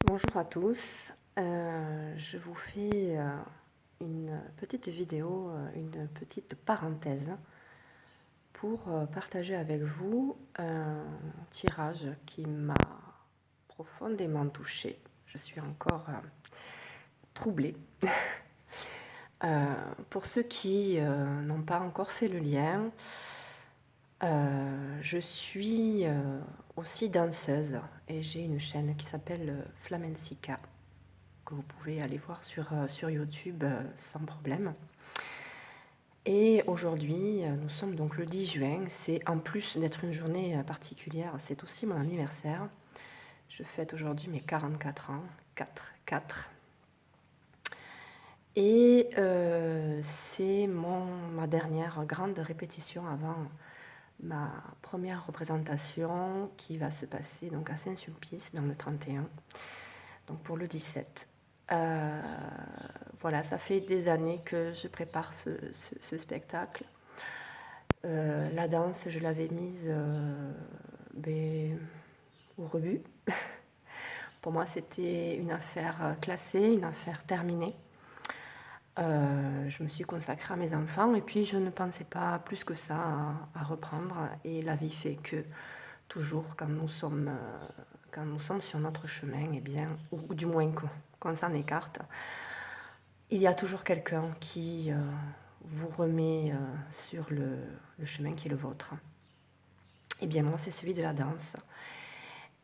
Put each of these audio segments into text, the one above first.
Bonjour à tous, je vous fais une petite vidéo, une petite parenthèse pour partager avec vous un tirage qui m'a profondément touchée. Je suis encore troublée. Pour ceux qui n'ont pas encore fait le lien, je suis aussi danseuse et j'ai une chaîne qui s'appelle Flamensica, que vous pouvez aller voir sur YouTube sans problème. Et aujourd'hui, nous sommes donc le 10 juin, c'est en plus d'être une journée particulière, c'est aussi mon anniversaire. Je fête aujourd'hui mes 44 ans, 4. Et c'est ma dernière grande répétition avant ma première représentation qui va se passer donc à Saint-Sulpice dans le 31, donc pour le 17. Voilà, ça fait des années que je prépare ce spectacle. La danse, je l'avais mise au rebut. Pour moi, c'était une affaire classée, une affaire terminée. Je me suis consacrée à mes enfants et puis je ne pensais pas plus que ça à reprendre. Et la vie fait que toujours, quand nous sommes sur notre chemin, eh bien, ou du moins qu'on s'en écarte, il y a toujours quelqu'un qui vous remet sur le chemin qui est le vôtre. Eh bien, moi, c'est celui de la danse.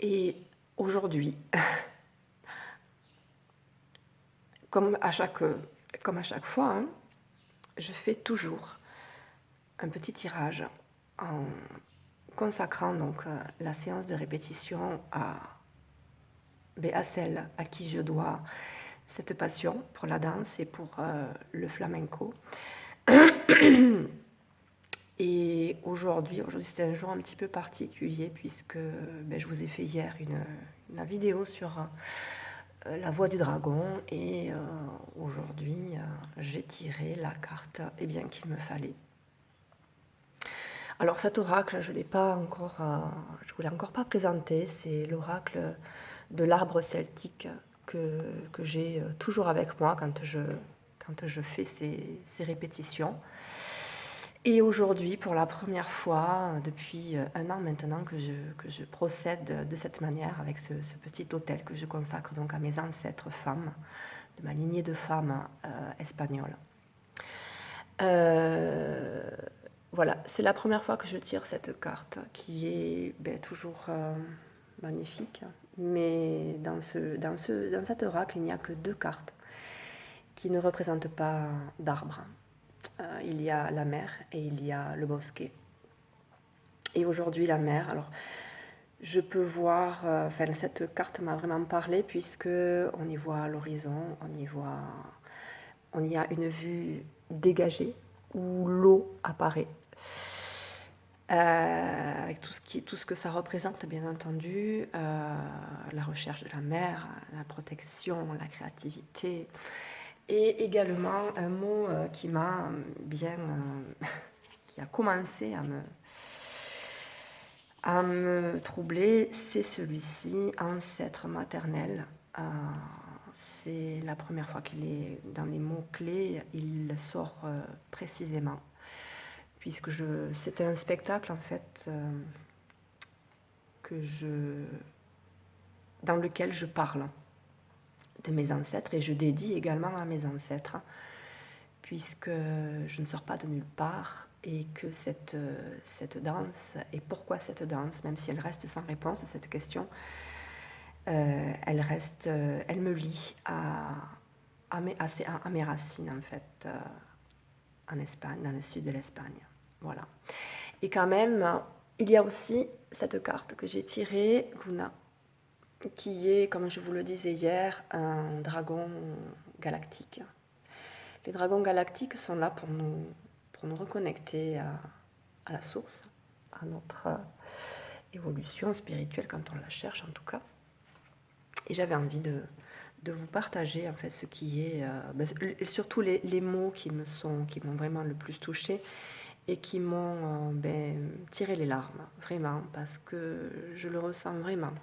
Et aujourd'hui, comme à chaque fois, hein, je fais toujours un petit tirage en consacrant donc la séance de répétition à celle à qui je dois cette passion pour la danse et pour le flamenco. Et aujourd'hui c'était un jour un petit peu particulier puisque je vous ai fait hier une vidéo sur la voix du dragon et aujourd'hui j'ai tiré la carte qu'il me fallait. Alors cet oracle, je ne vous l'ai encore pas présenté, c'est l'oracle de l'arbre celtique que j'ai toujours avec moi quand je fais ces répétitions. Et aujourd'hui, pour la première fois, depuis un an maintenant, que je procède de cette manière avec ce petit autel que je consacre donc à mes ancêtres femmes, de ma lignée de femmes espagnoles. Voilà, c'est la première fois que je tire cette carte qui est toujours magnifique, mais dans cet oracle, il n'y a que 2 cartes qui ne représentent pas d'arbre. Il y a la mer et il y a le bosquet. Et aujourd'hui, la mer, alors je peux voir, cette carte m'a vraiment parlé puisque on y voit l'horizon, on y a une vue dégagée où l'eau apparaît. Avec tout ce que ça représente, bien entendu, la recherche de la mer, la protection, la créativité, et également un mot qui m'a qui a commencé à me troubler, c'est celui-ci, ancêtre maternel. C'est la première fois qu'il est dans les mots-clés, il sort précisément. Puisque c'est un spectacle en fait dans lequel je parle de mes ancêtres et je dédie également à mes ancêtres, puisque je ne sors pas de nulle part et que cette danse, et pourquoi cette danse, même si elle reste sans réponse à cette question, elle me lie à mes racines en fait, en Espagne, dans le sud de l'Espagne. Voilà. Et quand même, il y a aussi cette carte que j'ai tirée, Luna, qui est, comme je vous le disais hier, un dragon galactique. Les dragons galactiques sont là pour nous reconnecter à la source, à notre évolution spirituelle quand on la cherche en tout cas. Et j'avais envie de vous partager en fait ce qui est, surtout les mots qui m'ont vraiment le plus touchée et qui m'ont tiré les larmes, vraiment, parce que je le ressens vraiment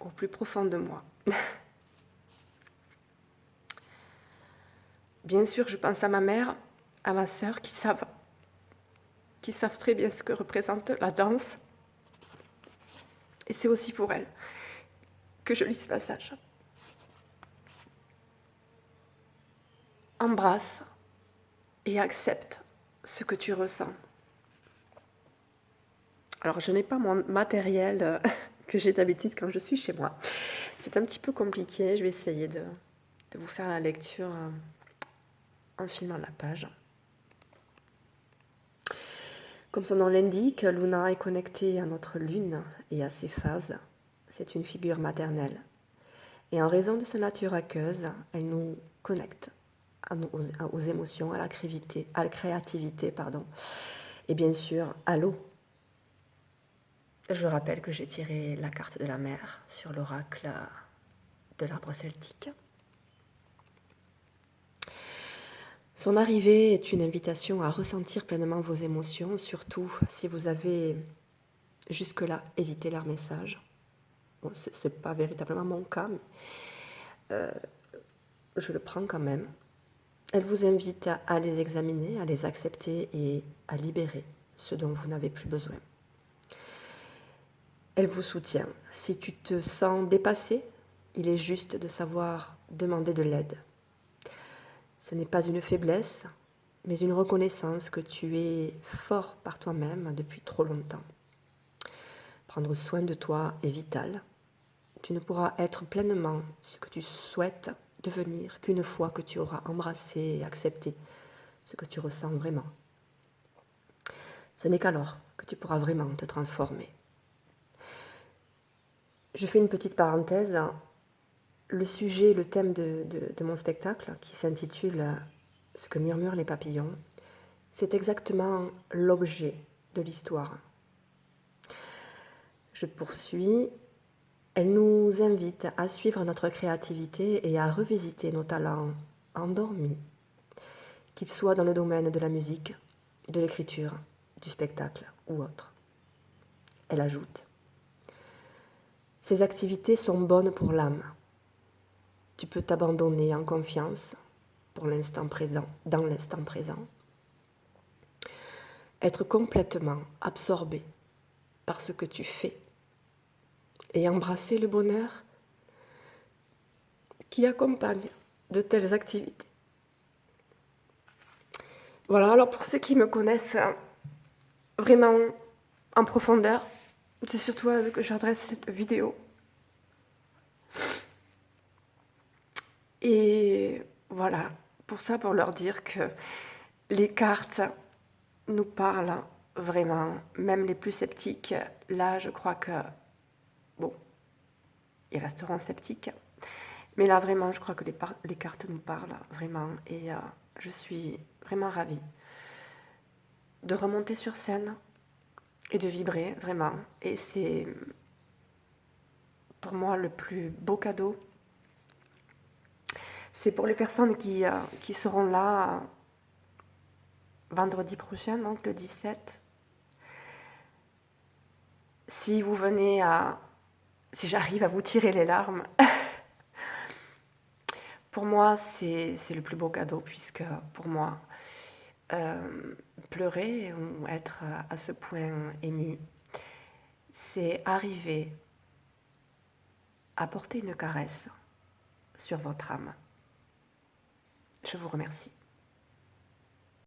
au plus profond de moi. Bien sûr, je pense à ma mère, à ma sœur qui savent très bien ce que représente la danse. Et c'est aussi pour elles que je lis ce passage. Embrasse et accepte ce que tu ressens. Alors, je n'ai pas mon matériel que j'ai d'habitude quand je suis chez moi. C'est un petit peu compliqué. Je vais essayer de vous faire la lecture en filmant la page. Comme son nom l'indique, Luna est connectée à notre lune et à ses phases. C'est une figure maternelle. Et en raison de sa nature aqueuse, elle nous connecte aux émotions, à la créativité, et bien sûr à l'eau. Je rappelle que j'ai tiré la carte de la mer sur l'oracle de l'arbre celtique. Son arrivée est une invitation à ressentir pleinement vos émotions, surtout si vous avez jusque-là évité leur message. Bon, ce n'est pas véritablement mon cas, mais je le prends quand même. Elle vous invite à les examiner, à les accepter et à libérer ce dont vous n'avez plus besoin. Elle vous soutient. Si tu te sens dépassé, il est juste de savoir demander de l'aide. Ce n'est pas une faiblesse, mais une reconnaissance que tu es fort par toi-même depuis trop longtemps. Prendre soin de toi est vital. Tu ne pourras être pleinement ce que tu souhaites devenir qu'une fois que tu auras embrassé et accepté ce que tu ressens vraiment. Ce n'est qu'alors que tu pourras vraiment te transformer. Je fais une petite parenthèse. Le sujet, le thème de mon spectacle, qui s'intitule « Ce que murmurent les papillons », c'est exactement l'objet de l'histoire. Je poursuis. Elle nous invite à suivre notre créativité et à revisiter nos talents endormis, qu'ils soient dans le domaine de la musique, de l'écriture, du spectacle ou autre. Elle ajoute : ces activités sont bonnes pour l'âme. Tu peux t'abandonner en confiance pour l'instant présent, dans l'instant présent. Être complètement absorbé par ce que tu fais et embrasser le bonheur qui accompagne de telles activités. Voilà, alors pour ceux qui me connaissent vraiment en profondeur, c'est surtout à eux que j'adresse cette vidéo. Et voilà, pour leur dire que les cartes nous parlent vraiment, même les plus sceptiques. Là, je crois que, bon, ils resteront sceptiques. Mais là, vraiment, je crois que les cartes nous parlent vraiment. Et je suis vraiment ravie de remonter sur scène et de vibrer, vraiment. Et c'est pour moi le plus beau cadeau. C'est pour les personnes qui seront là vendredi prochain, donc le 17. Si vous venez si j'arrive à vous tirer les larmes, pour moi, c'est le plus beau cadeau, puisque pour moi, pleurer ou être à ce point ému, c'est arriver à porter une caresse sur votre âme. Je vous remercie.